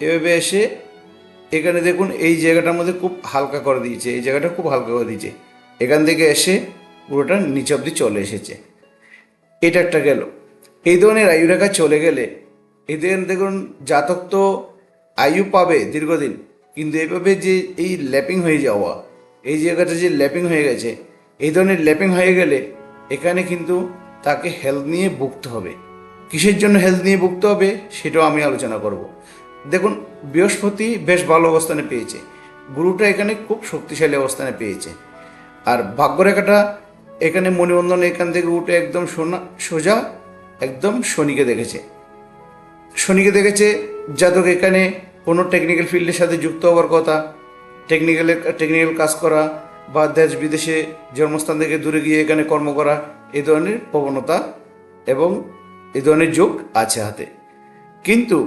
এভাবে এসে এখানে দেখুন এই জায়গাটার মধ্যে খুব হালকা করে দিয়েছে, এই জায়গাটা খুব হালকা করে দিয়েছে। এখান থেকে এসে পুরোটা নিচ অব্দি চলে এসেছে। এটা একটা গেল। এই ধরনের আয়ু রেখা চলে গেলে এদের দেখুন জাতক তো আয়ু পাবে দীর্ঘদিন, কিন্তু এইভাবে যে এই ল্যাপিং হয়ে যাওয়া, এই জায়গাটা যে ল্যাপিং হয়ে গেছে, এই ধরনের ল্যাপিং হয়ে গেলে এখানে কিন্তু তাকে হেলথ নিয়ে ভুগতে হবে। কিসের জন্য হেলথ নিয়ে ভুগতে হবে সেটাও আমি আলোচনা করব। দেখুন বৃহস্পতি বেশ ভালো অবস্থানে পেয়েছে, গুরুটা এখানে খুব শক্তিশালী অবস্থানে পেয়েছে, আর ভাগ্যরেখাটা এখানে মণিবন্ধন এখান থেকে উঠে একদম সোজা একদম শনিকে দেখেছে। শনিকে দেখেছে, জাতক এখানে কোনো টেকনিক্যাল ফিল্ডের সাথে যুক্ত হওয়ার কথা, টেকনিক্যাল কাজ করা বা দেশ বিদেশে জন্মস্থান থেকে দূরে গিয়ে এখানে কর্ম করা, এই ধরনের প্রবণতা এবং এই ধরনের যোগ আছে হাতে। কিন্তু